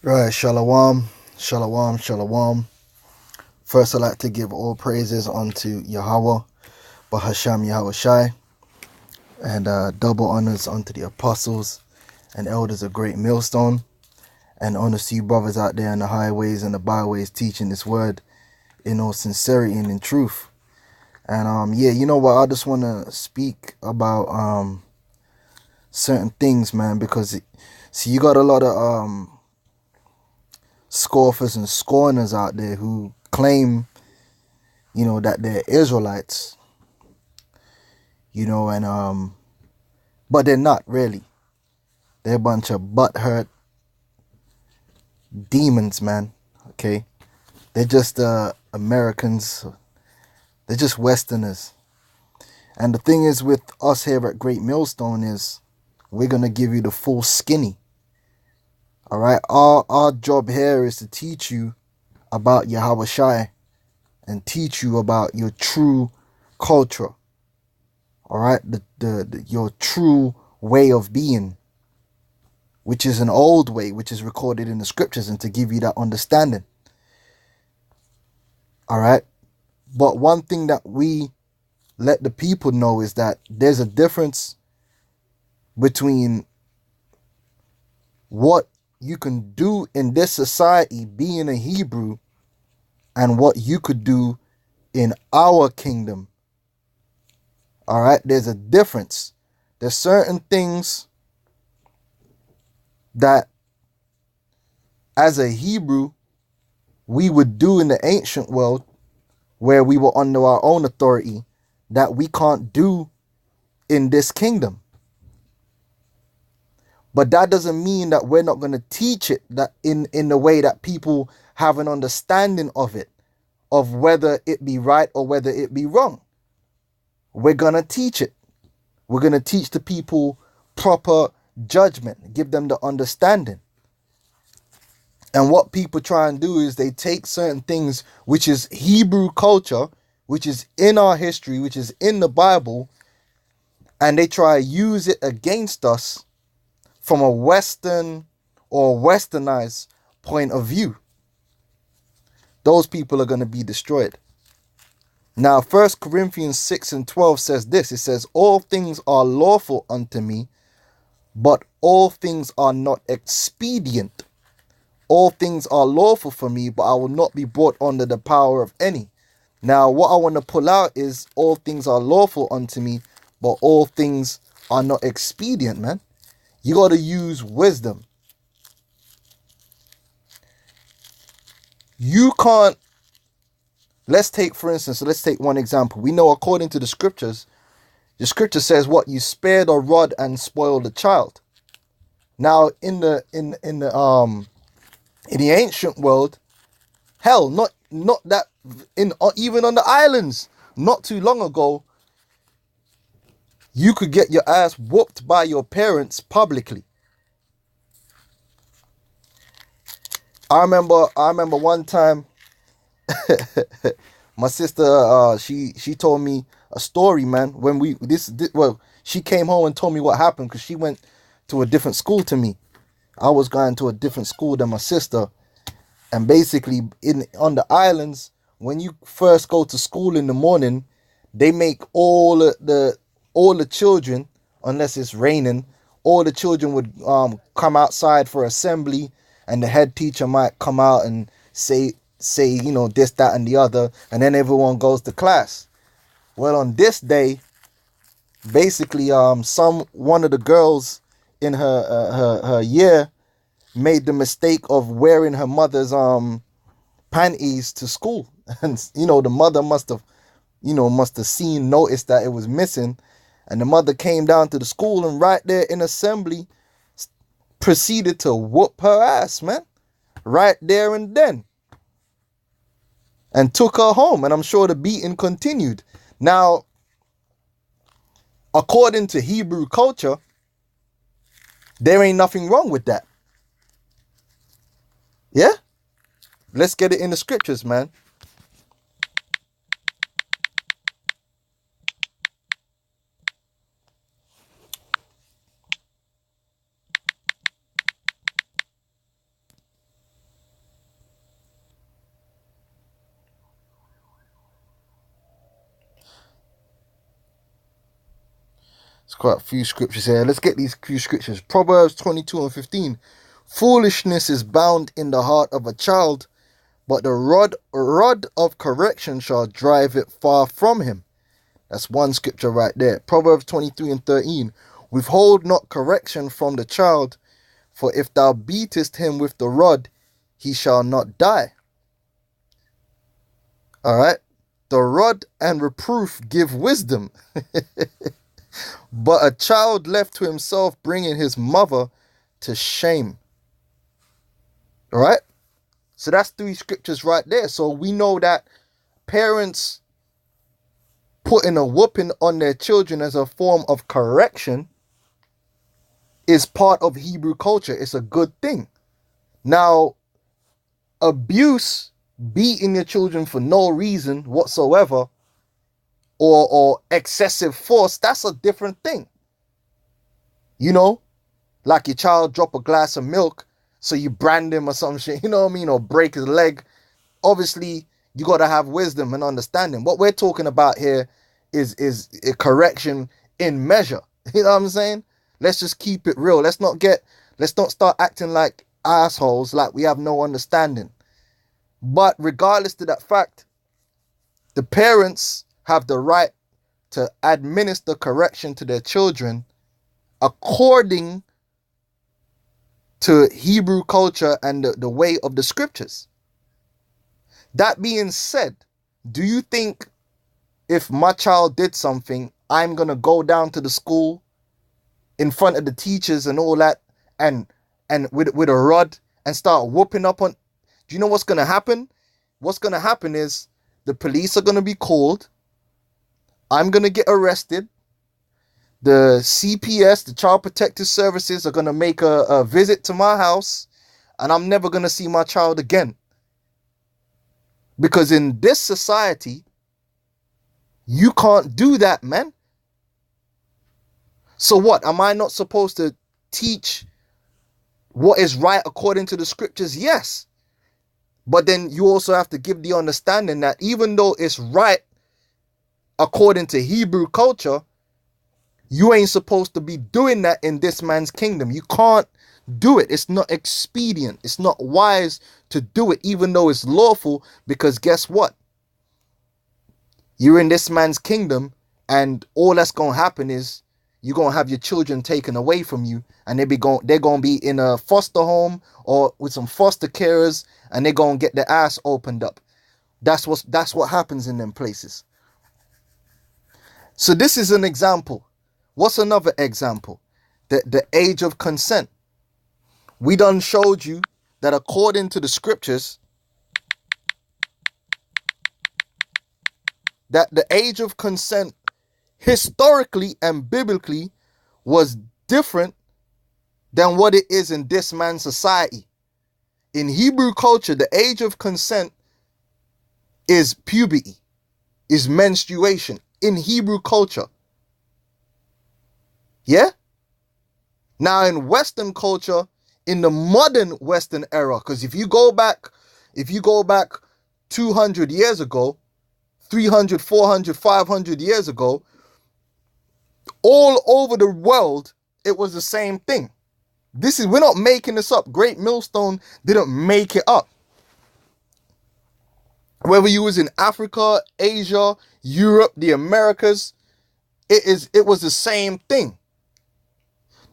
Right, shalom, shalom, shalom. First, I'd like to give all praises unto Yahweh, Bahasham Yahweh Shai, and double honors unto the apostles and elders of Great Millstone, and honors to you brothers out there in the highways and the byways teaching this word in all sincerity and in truth. And yeah, you know what, I just want to speak about certain things, man, because see, you got a lot of scoffers and scorners out there who claim, you know, that they're Israelites, you know, and but they're not really. They're a bunch of butthurt demons, man. Okay, they're just Americans. They're just Westerners. And the thing is with us here at Great Millstone is we're gonna give you the full skinny. All right, our job here is to teach you about Yahweh Shai and teach you about your true culture. All right, your true way of being, which is an old way, which is recorded in the scriptures, and to give you that understanding. All right, but one thing that we let the people know is that there's a difference between what you can do in this society being a Hebrew and what you could do in our kingdom. All right, there's a difference. There's certain things that as a Hebrew we would do in the ancient world where we were under our own authority that we can't do in this kingdom. But that doesn't mean that we're not going to teach it that in the way that people have an understanding of it, of whether it be right or whether it be wrong. We're going to teach it. We're going to teach the people proper judgment, give them the understanding. And what people try and do is they take certain things, which is Hebrew culture, which is in our history, which is in the Bible, and they try to use it against us from a Western or westernized point of view. Those people are going to be destroyed. Now, 1 Corinthians 6:12 says this. It says, all things are lawful unto me, but all things are not expedient. All things are lawful for me, but I will not be brought under the power of any. Now, what I want to pull out is all things are lawful unto me, but all things are not expedient, man. You got to use wisdom. You can't. Let's take, for instance, let's take one example. We know according to the scripture says what? You spare the rod and spoil the child. Now, in the ancient world, hell, not that even on the islands, not too long ago, you could get your ass whooped by your parents publicly. I remember one time my sister she told me a story, man, when she came home and told me what happened because she went to a different school to me. I was going to a different school than my sister. And basically on the islands, when you first go to school in the morning, they make all the children, unless it's raining, all the children would come outside for assembly, and the head teacher might come out and say, you know, this, that, and the other, and then everyone goes to class. Well, on this day, basically, one of the girls in her year made the mistake of wearing her mother's panties to school, and you know the mother must have noticed that it was missing, and the mother came down to the school and right there in assembly proceeded to whoop her ass, man, right there and then, and took her home. And I'm sure the beating continued. Now, according to Hebrew culture, there ain't nothing wrong with that. Yeah? Let's get it in the scriptures, man. There's quite a few scriptures here. Let's get these few scriptures. Proverbs 22:15. Foolishness is bound in the heart of a child, but the rod of correction shall drive it far from him. That's one scripture right there. Proverbs 23:13. Withhold not correction from the child, for if thou beatest him with the rod, he shall not die. All right. The rod and reproof give wisdom, but a child left to himself bringing his mother to shame. All right. So that's 3 scriptures right there. So we know that parents putting a whooping on their children as a form of correction is part of Hebrew culture. It's a good thing. Now, abuse, beating your children for no reason whatsoever, or excessive force, that's a different thing. You know, like your child drop a glass of milk, so you brand him or some shit, you know what I mean, or break his leg. Obviously, you got to have wisdom and understanding. What we're talking about here is a correction in measure. You know what I'm saying? Let's just keep it real. Let's not start acting like assholes, like we have no understanding. But regardless to that fact, the parents have the right to administer correction to their children according to Hebrew culture and the way of the scriptures. That being said, do you think if my child did something, I'm going to go down to the school in front of the teachers and all that and with a rod and start whooping up on? Do you know what's going to happen? What's going to happen is the police are going to be called. I'm going to get arrested. The CPS, the Child Protective Services, are going to make a visit to my house, and I'm never going to see my child again. Because in this society, you can't do that, man. So what? Am I not supposed to teach what is right according to the scriptures? Yes. But then you also have to give the understanding that even though it's right according to Hebrew culture, you ain't supposed to be doing that in this man's kingdom. You can't do it. It's not expedient. It's not wise to do it, even though it's lawful, because guess what? You're in this man's kingdom, and all that's going to happen is you're going to have your children taken away from you, and they're going to be in a foster home or with some foster carers, and they're going to get their ass opened up. That's what happens in them places. So this is an example. What's another example? The age of consent. We done showed you that according to the scriptures, that the age of consent historically and biblically was different than what it is in this man's society. In Hebrew culture, the age of consent is puberty, is menstruation in Hebrew culture. Yeah? Now in Western culture, in the modern Western era, because if you go back 200 years ago, 300, 400, 500 years ago, all over the world, it was the same thing. We're not making this up. GreatMillStone didn't make it up. Whether you was in Africa, Asia, Europe, the Americas, it was the same thing.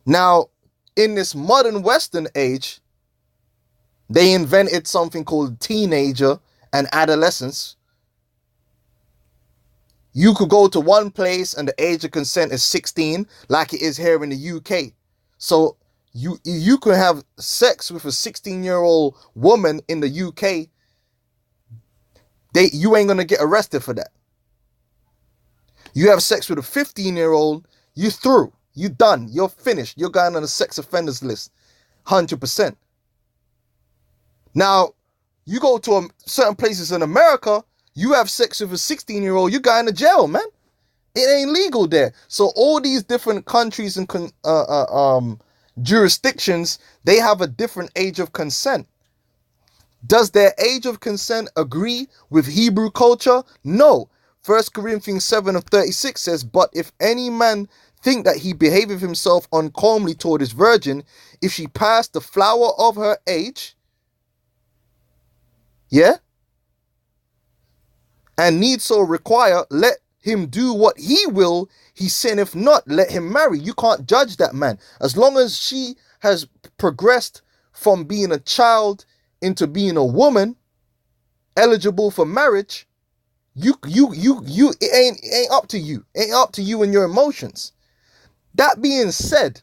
Now, in this modern Western age, they invented something called teenager and adolescence. You could go to one place and the age of consent is 16, like it is here in the UK. So you could have sex with a 16-year-old woman in the UK. You ain't gonna get arrested for that. You have sex with a 15-year-old, you through. You done. You're finished. You're going on the sex offenders list. 100%. Now, you go to certain places in America, you have sex with a 16-year-old, you're going to jail, man. It ain't legal there. So all these different countries and jurisdictions, they have a different age of consent. Does their age of consent agree with Hebrew culture? No. 1 Corinthians 7:36 says, but if any man think that he behaveth himself uncomely toward his virgin, if she pass the flower of her age, yeah, and need so require, let him do what he will, he sinneth not, let him marry. You can't judge that man. As long as she has progressed from being a child into being a woman, eligible for marriage, it ain't up to you. It ain't up to you and your emotions. That being said,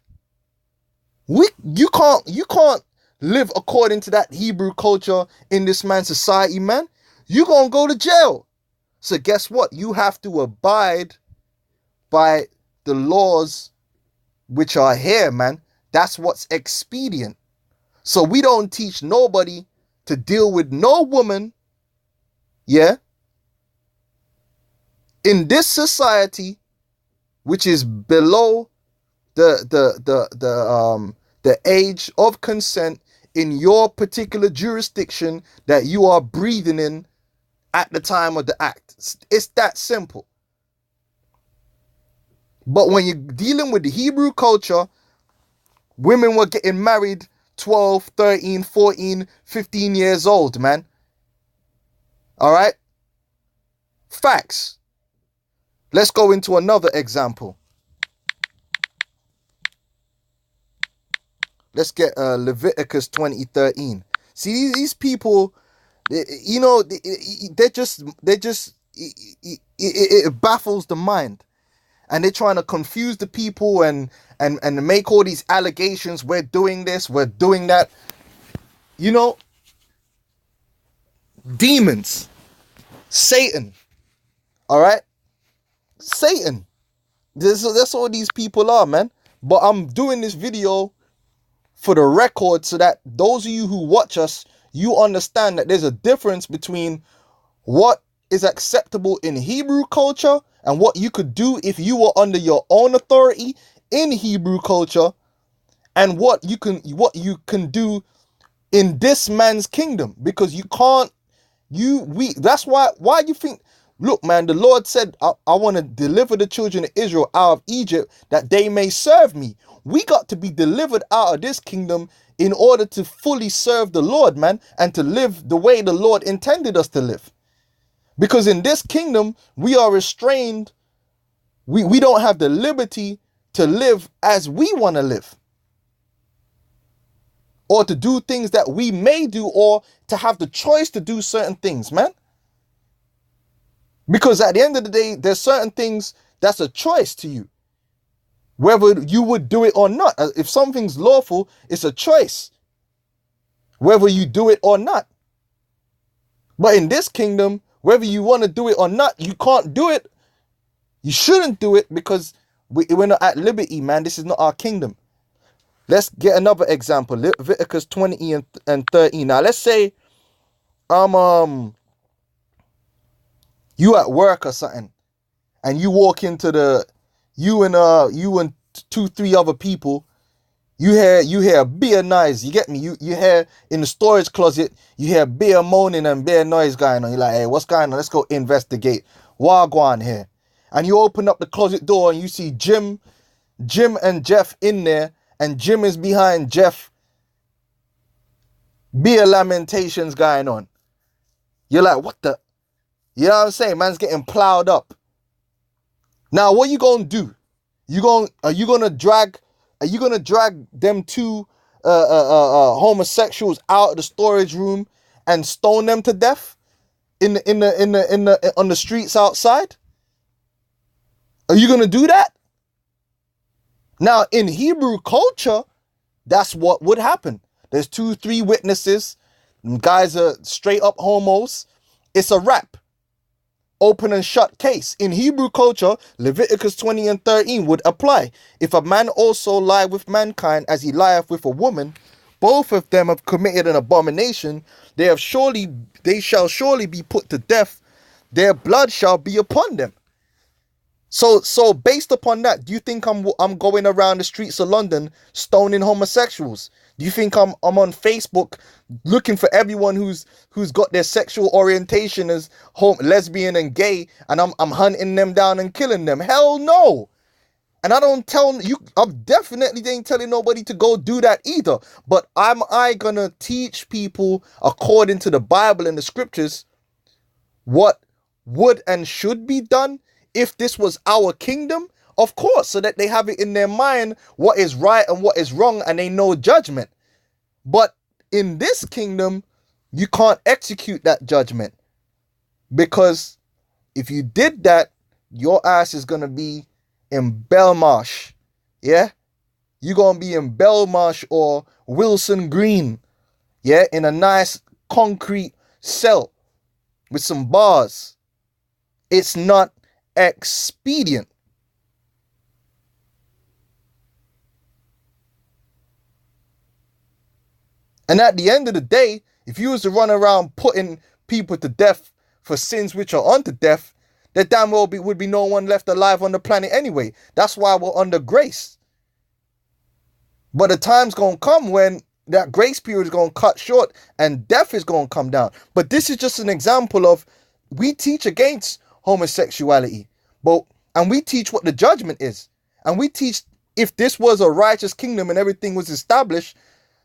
you can't live according to that Hebrew culture in this man's society, man. You gonna go to jail. So guess what? You have to abide by the laws which are here, man. That's what's expedient. So we don't teach nobody to deal with no woman, yeah, in this society, which is below the age of consent in your particular jurisdiction that you are breathing in at the time of the act. It's that simple. But when you're dealing with the Hebrew culture, women were getting married 12, 13, 14, 15 years old, man. All right? Facts. Let's go into another example. Let's get Leviticus 20:13. See, these people, you know, it baffles the mind. And they're trying to confuse the people and make all these allegations. We're doing this, we're doing that. You know, demons, Satan, all right? Satan. That's all these people are, man. But I'm doing this video for the record so that those of you who watch us, you understand that there's a difference between what is acceptable in Hebrew culture and what you could do if you were under your own authority in Hebrew culture, and what you can do in this man's kingdom. Because you can't, that's why you think, look, man, the Lord said, I want to deliver the children of Israel out of Egypt that they may serve me. We got to be delivered out of this kingdom in order to fully serve the Lord, man, and to live the way the Lord intended us to live. Because in this kingdom, we are restrained. We don't have the liberty to live as we want to live, or to do things that we may do, or to have the choice to do certain things, man. Because at the end of the day, there's certain things that's a choice to you, whether you would do it or not. If something's lawful, it's a choice, whether you do it or not. But in this kingdom, whether you want to do it or not, you can't do it. You shouldn't do it, because we're not at liberty, man. This is not our kingdom. Let's get another example. Leviticus 20:13. Now, let's say you at work or something, and you walk into you and 2-3 other people. You hear beer noise. You get me? You hear in the storage closet, you hear beer moaning and beer noise going on. You're like, hey, what's going on? Let's go investigate. Wagwan here. And you open up the closet door and you see Jim and Jeff in there, and Jim is behind Jeff. Beer lamentations going on. You're like, what the? You know what I'm saying? Man's getting plowed up. Now, what you gonna do? Are you gonna drag them two homosexuals out of the storage room and stone them to death on the streets outside? Are you gonna do that? Now, in Hebrew culture, that's what would happen. There's 2-3 witnesses. Guys are straight up homos. It's a wrap. Open and shut case. In Hebrew culture, Leviticus 20:13 would apply. If a man also lie with mankind as he lieth with a woman, both of them have committed an abomination. They shall surely be put to death. Their blood shall be upon them. So based upon that, do you think I'm going around the streets of London stoning homosexuals? Do you think I'm on Facebook looking for everyone who's got their sexual orientation as lesbian and gay, and I'm hunting them down and killing them? Hell no. And I don't tell you, I'm definitely ain't telling nobody to go do that either. But am I gonna teach people according to the Bible and the scriptures what would and should be done if this was our kingdom? Of course, so that they have it in their mind what is right and what is wrong, and they know judgment. But in this kingdom, you can't execute that judgment, because if you did that, your ass is gonna be in Belmarsh. Yeah, you're gonna be in Belmarsh or Wilson Green. Yeah, in a nice concrete cell with some bars. It's not expedient. And at the end of the day, if you was to run around putting people to death for sins which are unto death, there damn well would be no one left alive on the planet anyway. That's why we're under grace. But the time's going to come when that grace period is going to cut short and death is going to come down. But this is just an example of, we teach against homosexuality, and we teach what the judgment is. And we teach, if this was a righteous kingdom and everything was established,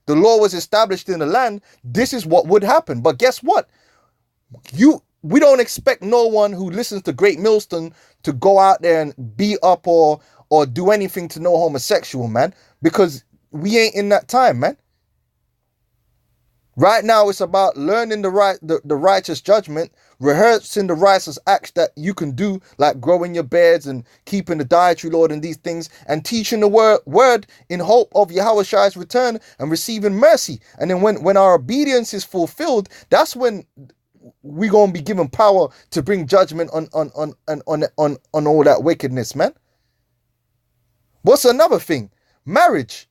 the law was established in the land, this is what would happen. But guess what? We don't expect no one who listens to Great Millstone to go out there and beat up or do anything to no homosexual, man, because we ain't in that time, man. Right now, it's about learning the righteous judgment, rehearsing the righteous acts that you can do, like growing your beards and keeping the dietary law and these things, and teaching the word in hope of Yahushai's return and receiving mercy. And then when our obedience is fulfilled, that's when we're gonna be given power to bring judgment on all that wickedness, man. What's another thing? Marriage.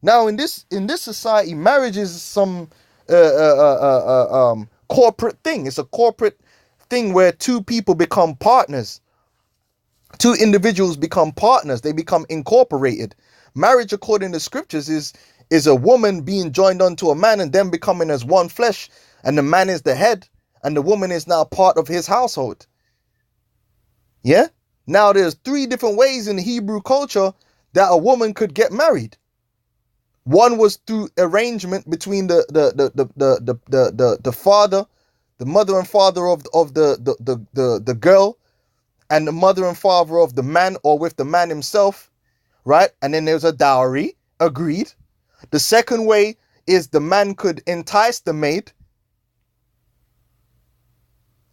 Now, in this society, marriage is some corporate thing. It's a corporate thing where two people become partners. Two individuals become partners. They become incorporated. Marriage, according to scriptures, is a woman being joined unto a man and them becoming as one flesh. And the man is the head, and the woman is now part of his household. Yeah? Now, there's 3 different ways in Hebrew culture that a woman could get married. One was through arrangement between the father, the mother and father of the girl, and the mother and father of the man, or with the man himself, right? And then there's a dowry, agreed. The second way is the man could entice the maid,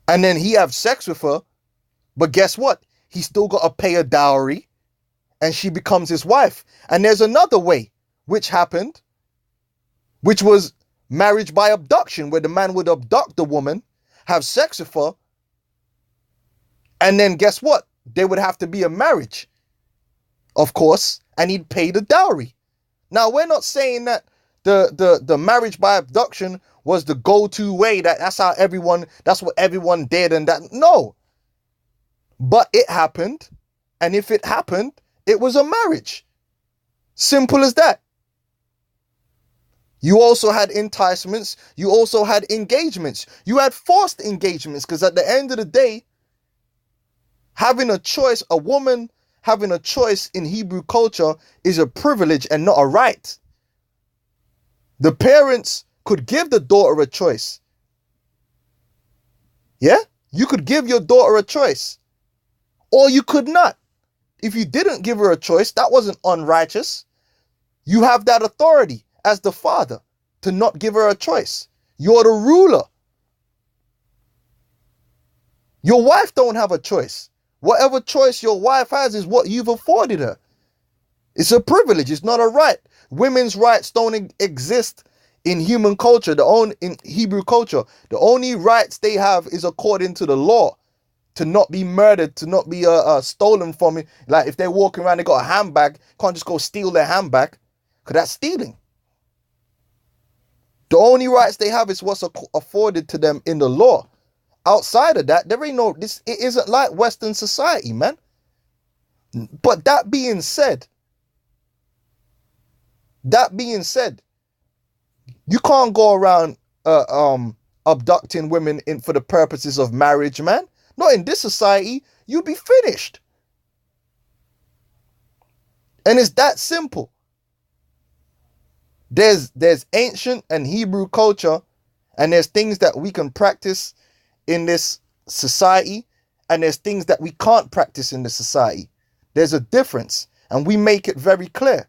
and then he have sex with her, but guess what? He still got to pay a dowry, and she becomes his wife. And there's another way which happened, which was marriage by abduction, where the man would abduct the woman, have sex with her, and then guess what? There would have to be a marriage, of course, and he'd pay the dowry. Now, we're not saying that the marriage by abduction was the go-to way, that's what everyone did, and that, no. But it happened, and if it happened, it was a marriage. Simple as that. You also had enticements. You also had engagements. You had forced engagements, because at the end of the day, having a choice, a woman having a choice in Hebrew culture is a privilege and not a right. The parents could give the daughter a choice. Yeah? You could give your daughter a choice. Or you could not. If you didn't give her a choice, that wasn't unrighteous. You have that authority as the father to not give her a choice. You're the ruler. Your wife don't have a choice. Whatever choice your wife has is what you've afforded her. It's a privilege. It's not a right. Women's rights don't exist in human culture. In Hebrew culture, the only rights they have is according to the law. To not be murdered, to not be stolen from it. Like if they're walking around, they got a handbag, can't just go steal their handbag, because that's stealing. The only rights they have is what's afforded to them in the law. Outside of that, there ain't no, it isn't like Western society, man. But that being said, you can't go around abducting women for the purposes of marriage, man. Not in this society. You'd be finished. And it's that simple. There's ancient and Hebrew culture, and there's things that we can practice in this society, and there's things that we can't practice in this society. There's a difference, and we make it very clear.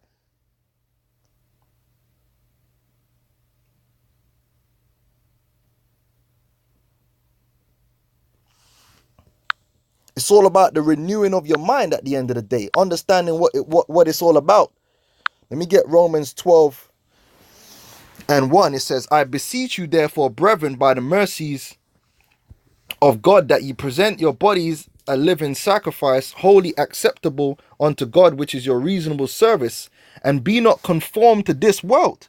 It's all about the renewing of your mind at the end of the day, understanding what it's all about. Let me get Romans 12:1. It says, I beseech you therefore, brethren, by the mercies of God, that ye present your bodies a living sacrifice, wholly acceptable unto God, which is your reasonable service, and be not conformed to this world.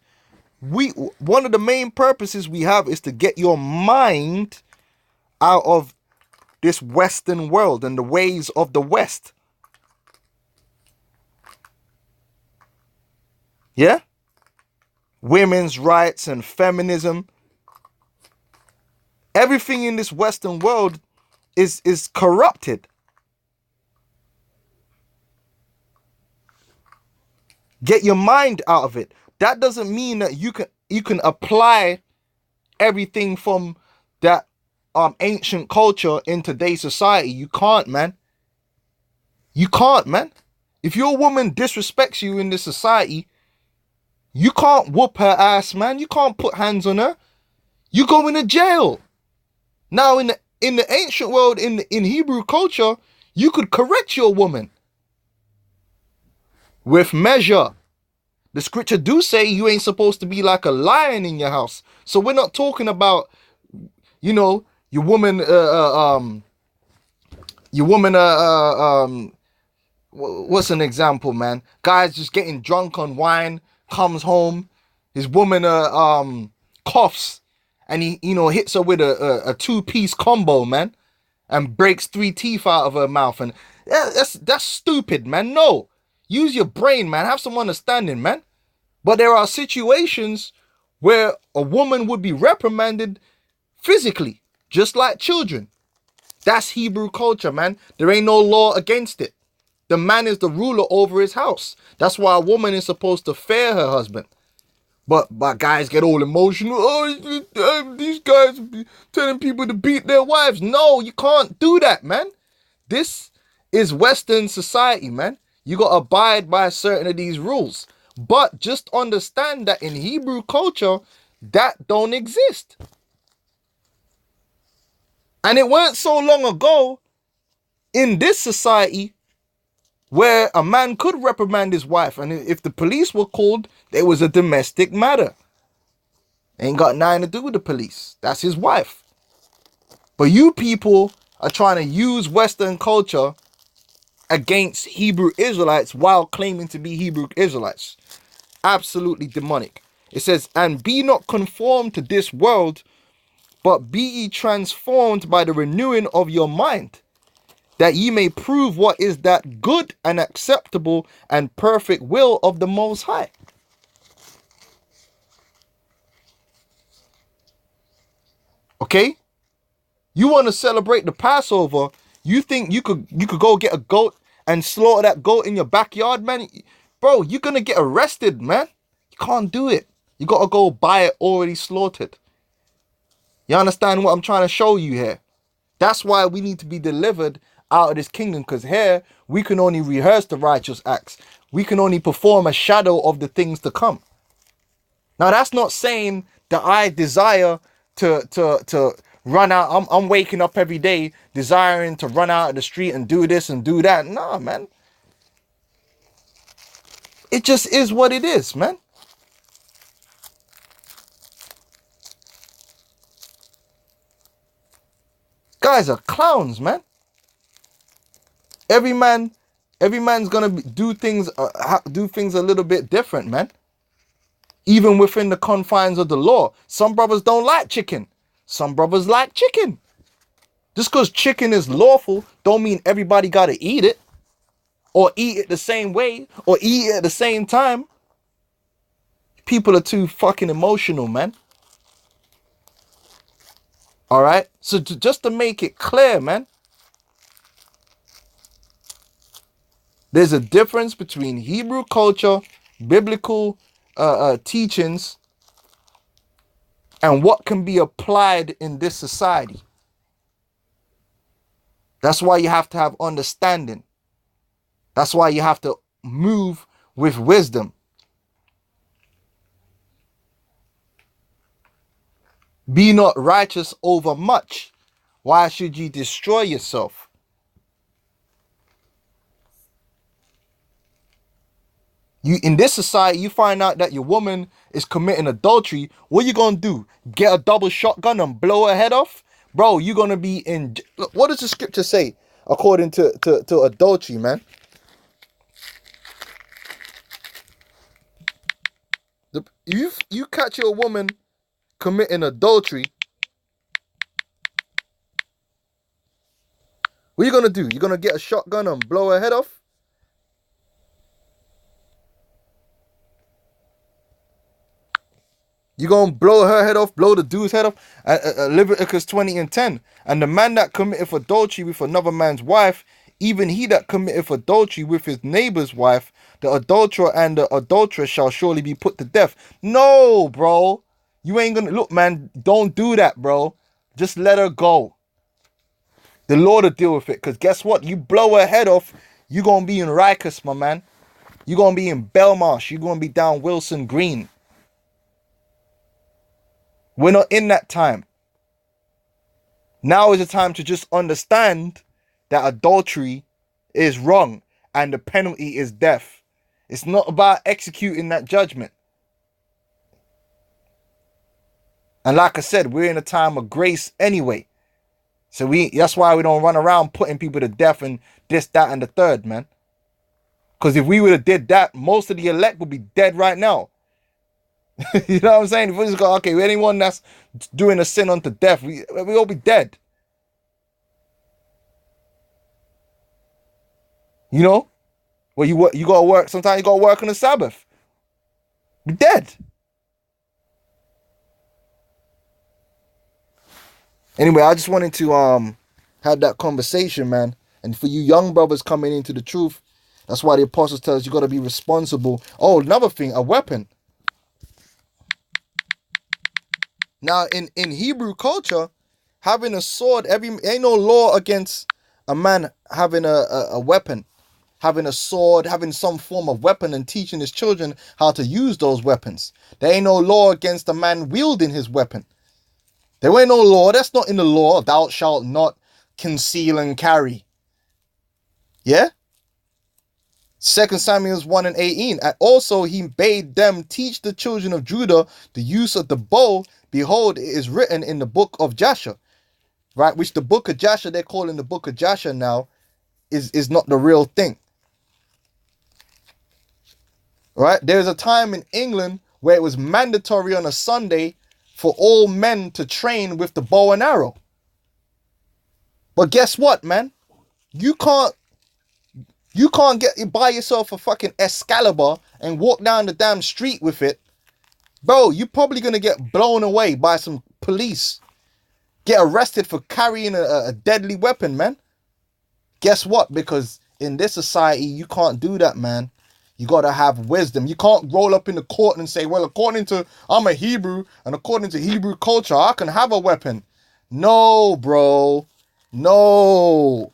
One of the main purposes we have is to get your mind out of this Western world and the ways of the West. Yeah? Women's rights and feminism. Everything in this Western world is corrupted. Get your mind out of it. That doesn't mean that you can apply everything from that ancient culture in today's society. You can't, man. You can't, man. If your woman disrespects you in this society, you can't whoop her ass, man. You can't put hands on her. You go into jail. Now, in the ancient world, in Hebrew culture, you could correct your woman with measure. The scripture do say you ain't supposed to be like a lion in your house. So we're not talking about, you know, your woman, what's an example, man? Guy's just getting drunk on wine, comes home, his woman coughs, and he, hits her with a two-piece combo, man, and breaks 3 teeth out of her mouth. And that's stupid, man. No, use your brain, man. Have some understanding, man. But there are situations where a woman would be reprimanded physically, just like children. That's Hebrew culture, man. There ain't no law against it. The man is the ruler over his house. That's why a woman is supposed to fear her husband. But guys get all emotional. Oh, these guys telling people to beat their wives. No, you can't do that, man. This is Western society, man. You got to abide by certain of these rules. But just understand that in Hebrew culture, that don't exist. And it weren't so long ago in this society where a man could reprimand his wife, and if the police were called, there was a domestic matter. Ain't got nothing to do with the police. That's his wife. But you people are trying to use Western culture against Hebrew Israelites while claiming to be Hebrew Israelites. Absolutely demonic. It says, and be not conformed to this world, but be ye transformed by the renewing of your mind, that ye may prove what is that good and acceptable and perfect will of the Most High. Okay? You want to celebrate the Passover, you think you could go get a goat and slaughter that goat in your backyard, man? Bro, you're going to get arrested, man. You can't do it. You got to go buy it already slaughtered. You understand what I'm trying to show you here? That's why we need to be delivered out of this kingdom, because here we can only rehearse the righteous acts. We can only perform a shadow of the things to come. Now, that's not saying that I desire to run out. I'm waking up every day desiring to run out of the street and do this and do that. Nah, man. It just is what it is, man. Guys are clowns, man. Every man's gonna do things a little bit different, man. Even within the confines of the law. Some brothers don't like chicken. Some brothers like chicken. Just because chicken is lawful don't mean everybody gotta eat it, or eat it the same way, or eat it at the same time. People are too fucking emotional, man. All right? So, just to make it clear, man, There's a difference between Hebrew culture, biblical teachings, and what can be applied in this society. That's why you have to have understanding. That's why you have to move with wisdom. Be not righteous over much. Why should you destroy yourself? In this society, you find out that your woman is committing adultery. What are you going to do? Get a double shotgun and blow her head off? Bro, you're going to be in... Look, what does the scripture say according to adultery, man? You catch your woman committing adultery, what are you going to do? You're going to get a shotgun and blow her head off? You're going to blow her head off, blow the dude's head off? Leviticus 20:10. And the man that committeth adultery with another man's wife, even he that committeth adultery with his neighbor's wife, the adulterer and the adulteress shall surely be put to death. No, bro. You ain't going to... Look, man, don't do that, bro. Just let her go. The Lord will deal with it. Because guess what? You blow her head off, you're going to be in Rikers, my man. You're going to be in Belmarsh. You're going to be down Wilson Green. We're not in that time. Now is the time to just understand that adultery is wrong and the penalty is death. It's not about executing that judgment. And like I said, we're in a time of grace anyway. So that's why we don't run around putting people to death and this, that, and the third, man. Because if we would have did that, most of the elect would be dead right now. You know what I'm saying? If we just go, okay, anyone that's doing a sin unto death, we all be dead. You know? Well, you gotta work. Sometimes you gotta work on the Sabbath. You're dead. Anyway, I just wanted to have that conversation, man. And for you young brothers coming into the truth, that's why the apostles tell us you gotta be responsible. Oh, another thing, a weapon. Now, in Hebrew culture, having a sword, ain't no law against a man having a weapon, having a sword, having some form of weapon and teaching his children how to use those weapons. There ain't no law against a man wielding his weapon. There ain't no law. That's not in the law. Thou shalt not conceal and carry. Yeah? 2 Samuel 1:18. And also he bade them teach the children of Judah the use of the bow. Behold, it is written in the book of Jasher, right? Which the book of Jasher, they're calling the book of Jasher now, is not the real thing. Right? There's a time in England where it was mandatory on a Sunday for all men to train with the bow and arrow. But guess what, man? You can't buy yourself a fucking Excalibur and walk down the damn street with it. Bro, you're probably going to get blown away by some police. Get arrested for carrying a deadly weapon, man. Guess what? Because in this society, you can't do that, man. You got to have wisdom. You can't roll up in the court and say, well, I'm a Hebrew, and according to Hebrew culture, I can have a weapon. No, bro. No.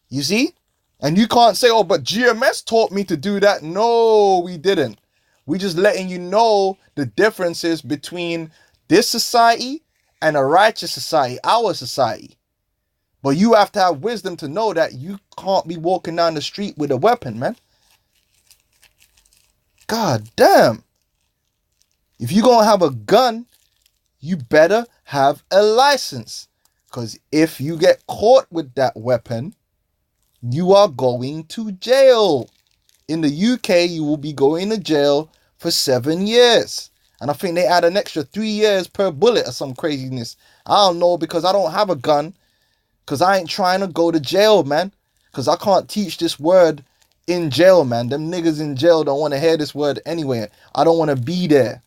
You see? And you can't say, oh, but GMS taught me to do that. No, we didn't. We just letting you know the differences between this society and a righteous society, our society. But you have to have wisdom to know that you can't be walking down the street with a weapon, man. God damn. If you're going to have a gun, you better have a license. Because if you get caught with that weapon, you are going to jail. In the UK, you will be going to jail for 7 years. And I think they add an extra 3 years per bullet or some craziness. I don't know, because I don't have a gun. Because I ain't trying to go to jail, man. Because I can't teach this word in jail, man. Them niggas in jail don't want to hear this word anywhere. I don't want to be there.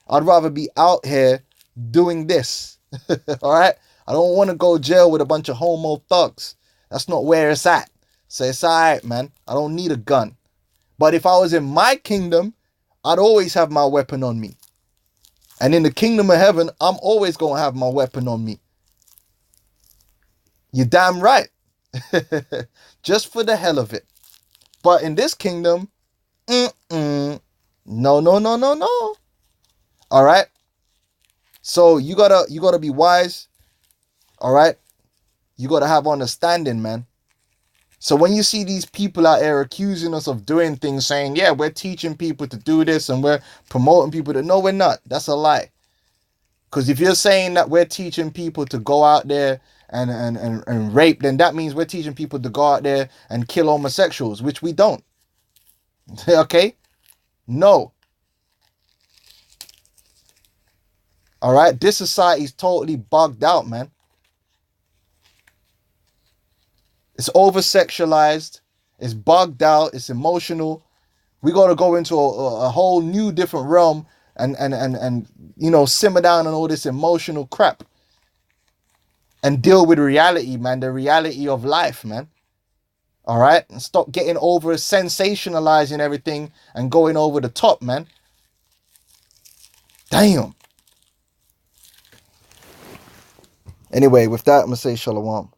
I'd rather be out here doing this. All right? I don't want to go to jail with a bunch of homo thugs. That's not where it's at. So it's alright, man. I don't need a gun. But if I was in my kingdom, I'd always have my weapon on me. And in the kingdom of heaven, I'm always going to have my weapon on me. You're damn right. Just for the hell of it. But in this kingdom, no. All right. So you gotta be wise. All right. You gotta have understanding, man. So when you see these people out there accusing us of doing things, saying, yeah, we're teaching people to do this and we're promoting people to, no, we're not. That's a lie. Because if you're saying that we're teaching people to go out there and rape, then that means we're teaching people to go out there and kill homosexuals, which we don't. Okay? No. All right? This society is totally bugged out, man. It's over-sexualized. It's bugged out. It's emotional. We got to go into a whole new different realm and you know, simmer down on all this emotional crap and deal with reality, man. The reality of life, man. All right? And stop getting over sensationalizing everything and going over the top, man. Damn. Anyway, with that, I'm going to say shalom.